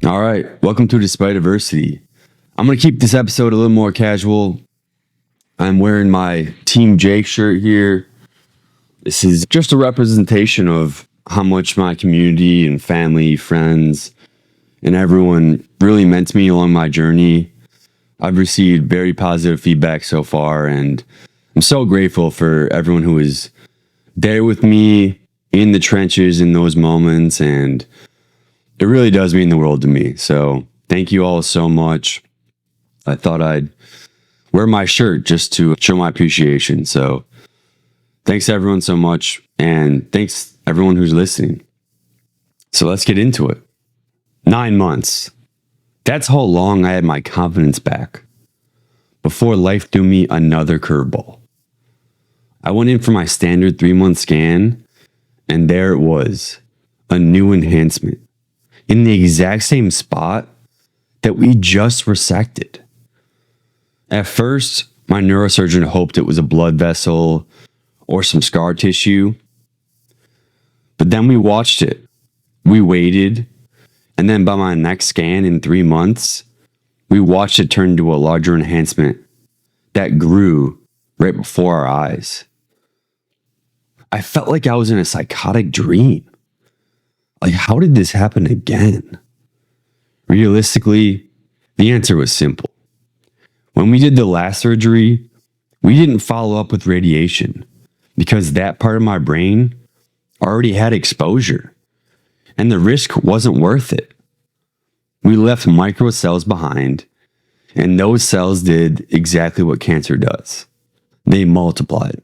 All right, welcome to Despite Adversity. I'm going to keep this episode a little more casual. I'm wearing my Team Jake shirt here. This is just a representation of how much my community and family, friends, and everyone really meant to me along my journey. I've received very positive feedback so far, and I'm so grateful for everyone who was there with me in the trenches in those moments, and it really does mean the world to me. So thank you all so much. I thought I'd wear my shirt just to show my appreciation. So thanks everyone so much. And thanks everyone who's listening. So let's get into it. 9 months. That's how long I had my confidence back before life threw me another curveball. I went in for my standard 3-month scan, and there it was, a new enhancement in the exact same spot that we just resected. At first, my neurosurgeon hoped it was a blood vessel or some scar tissue. But then we watched it. We waited. And then by my next scan in 3 months, we watched it turn into a larger enhancement that grew right before our eyes. I felt like I was in a psychotic dream. Like, how did this happen again? Realistically, the answer was simple. When we did the last surgery, we didn't follow up with radiation because that part of my brain already had exposure and the risk wasn't worth it. We left microcells behind, and those cells did exactly what cancer does. They multiplied.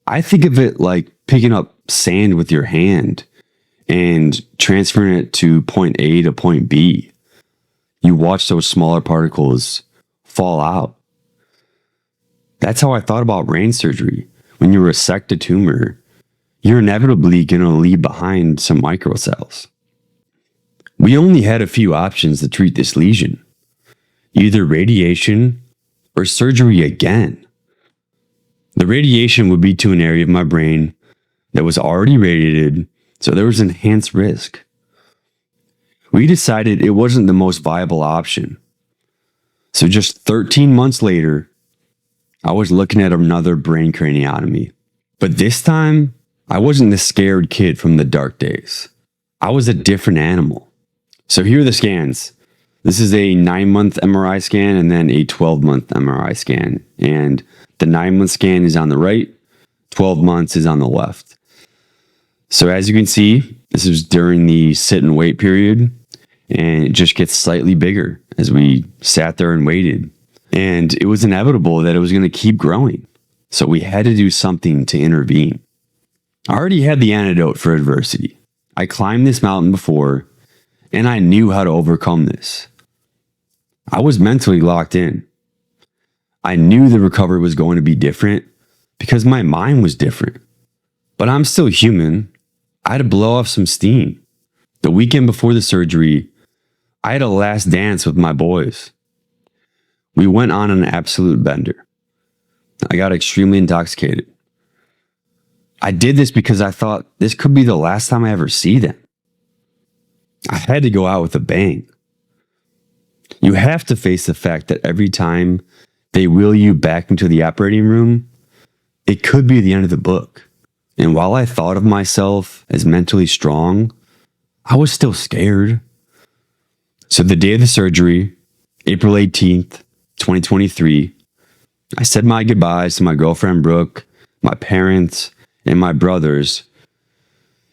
I think of it like picking up sand with your hand and transferring it to point A to point B. You watch those smaller particles fall out. That's how I thought about brain surgery. When you resect a tumor, you're inevitably going to leave behind some microcells. We only had a few options to treat this lesion. Either radiation or surgery again. The radiation would be to an area of my brain that was already radiated, so there was enhanced risk. We decided it wasn't the most viable option. So just 13 months later, I was looking at another brain craniotomy. But this time, I wasn't the scared kid from the dark days. I was a different animal. So here are the scans. This is a 9-month MRI scan and then a 12-month MRI scan. And the 9-month scan is on the right, 12 months is on the left. So as you can see, this is during the sit and wait period, and it just gets slightly bigger as we sat there and waited. And it was inevitable that it was going to keep growing. So we had to do something to intervene. I already had the antidote for adversity. I climbed this mountain before, and I knew how to overcome this. I was mentally locked in. I knew the recovery was going to be different because my mind was different. But I'm still human. I had to blow off some steam. The weekend before the surgery, I had a last dance with my boys. We went on an absolute bender. I got extremely intoxicated. I did this because I thought this could be the last time I ever see them. I had to go out with a bang. You have to face the fact that every time they wheel you back into the operating room, it could be the end of the book. And while I thought of myself as mentally strong, I was still scared. So the day of the surgery, April 18th, 2023, I said my goodbyes to my girlfriend Brooke, my parents, and my brothers.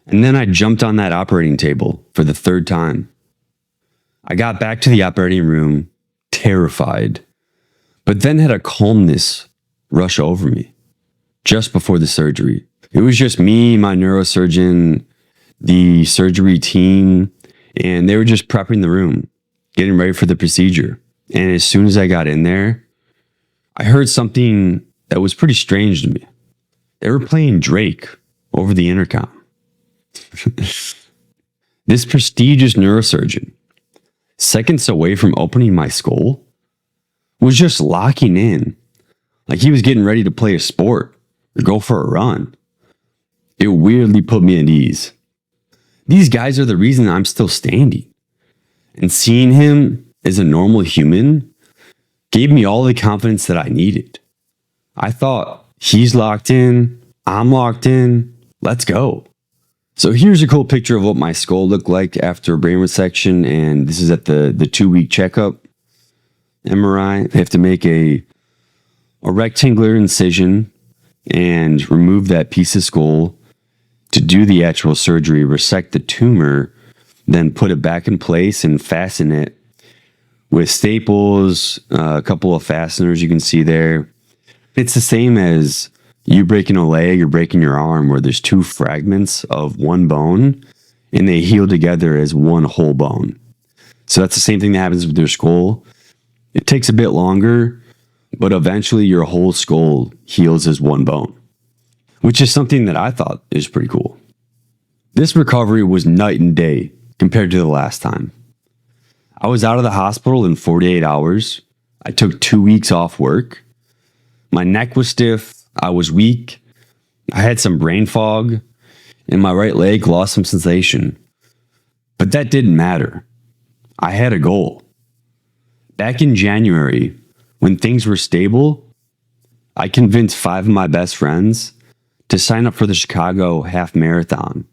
And then I jumped on that operating table for the 3rd time. I got back to the operating room, terrified, but then had a calmness rush over me just before the surgery. It was just me, my neurosurgeon, the surgery team, and they were just prepping the room, getting ready for the procedure. And as soon as I got in there, I heard something that was pretty strange to me. They were playing Drake over the intercom. This prestigious neurosurgeon, seconds away from opening my skull, was just locking in, like he was getting ready to play a sport or go for a run. It weirdly put me at ease. These guys are the reason I'm still standing. And seeing him as a normal human gave me all the confidence that I needed. I thought, he's locked in, I'm locked in, let's go. So here's a cool picture of what my skull looked like after brain resection, and this is at the 2-week checkup. MRI, I have to make a rectangular incision and remove that piece of skull to do the actual surgery, resect the tumor, then put it back in place and fasten it with staples, a couple of fasteners you can see there. It's the same as you breaking a leg or breaking your arm, where there's two fragments of one bone and they heal together as one whole bone. So that's the same thing that happens with your skull. It takes a bit longer, but eventually your whole skull heals as one bone, which is something that I thought is pretty cool. This recovery was night and day compared to the last time. I was out of the hospital in 48 hours. I took 2 weeks off work. My neck was stiff. I was weak. I had some brain fog, and my right leg lost some sensation. But that didn't matter. I had a goal. Back in January, when things were stable, I convinced 5 of my best friends to sign up for the Chicago half marathon.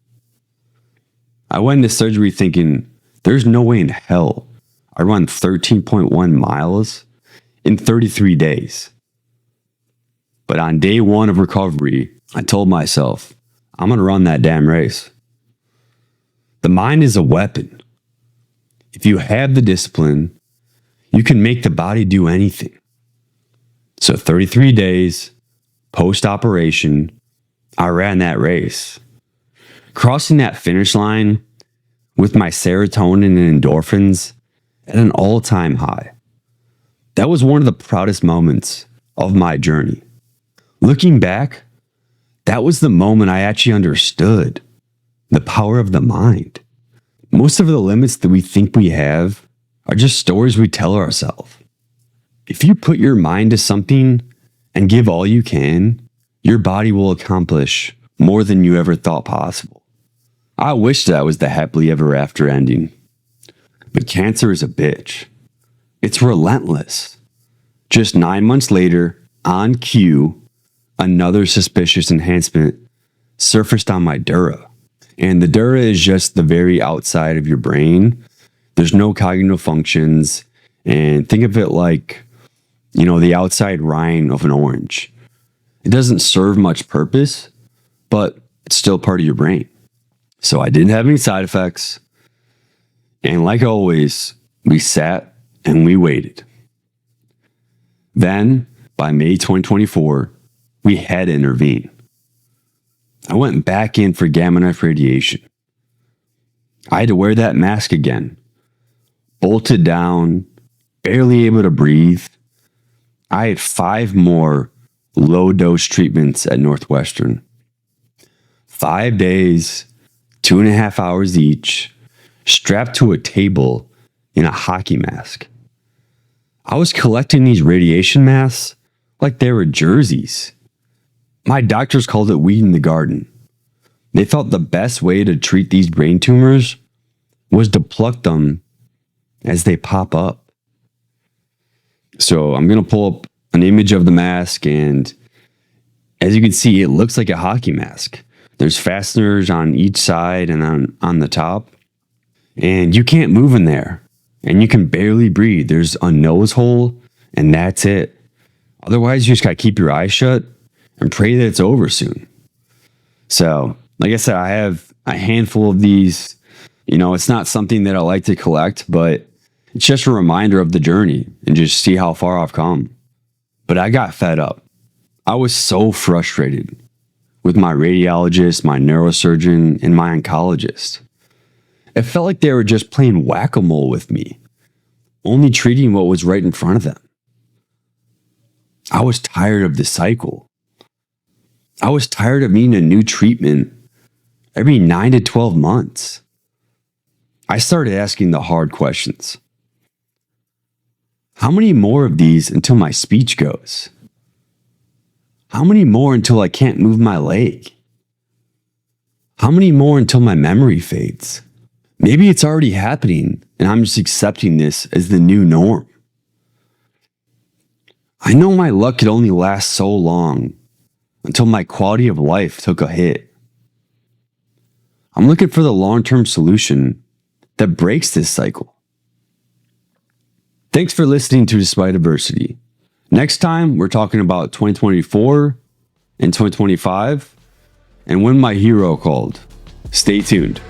I went into surgery thinking, there's no way in hell I run 13.1 miles in 33 days. But on day 1 of recovery, I told myself, I'm going to run that damn race. The mind is a weapon. If you have the discipline, you can make the body do anything. So 33 days post-operation, I ran that race. Crossing that finish line with my serotonin and endorphins at an all-time high. That was one of the proudest moments of my journey. Looking back, that was the moment I actually understood the power of the mind. Most of the limits that we think we have are just stories we tell ourselves. If you put your mind to something and give all you can, your body will accomplish more than you ever thought possible. I wish that was the happily ever after ending. But cancer is a bitch. It's relentless. Just 9 months later, on cue, another suspicious enhancement surfaced on my dura. And the dura is just the very outside of your brain. There's no cognitive functions. And think of it like, the outside rind of an orange. It doesn't serve much purpose, but it's still part of your brain. So I didn't have any side effects. And like always, we sat and we waited. Then, by May 2024, we had to intervene. I went back in for gamma knife radiation. I had to wear that mask again. Bolted down, barely able to breathe. I had 5 more low-dose treatments at Northwestern. 5 days, 2.5 hours each, strapped to a table in a hockey mask. I was collecting these radiation masks like they were jerseys. My doctors called it weeding the garden. They felt the best way to treat these brain tumors was to pluck them as they pop up. So I'm going to pull up an image of the mask, and as you can see, it looks like a hockey mask. There's fasteners on each side and on the top, and you can't move in there, and you can barely breathe. There's a nose hole, and that's it. Otherwise, you just got to keep your eyes shut and pray that it's over soon. So, like I said, I have a handful of these. It's not something that I like to collect, but it's just a reminder of the journey and just see how far I've come. But I got fed up. I was so frustrated with my radiologist, my neurosurgeon, and my oncologist. It felt like they were just playing whack-a-mole with me, only treating what was right in front of them. I was tired of the cycle. I was tired of needing a new treatment every 9 to 12 months. I started asking the hard questions. How many more of these until my speech goes? How many more until I can't move my leg? How many more until my memory fades? Maybe it's already happening and I'm just accepting this as the new norm. I know my luck could only last so long until my quality of life took a hit. I'm looking for the long-term solution that breaks this cycle. Thanks for listening to Despite Adversity. Next time, we're talking about 2024 and 2025 and when my hero called. Stay tuned.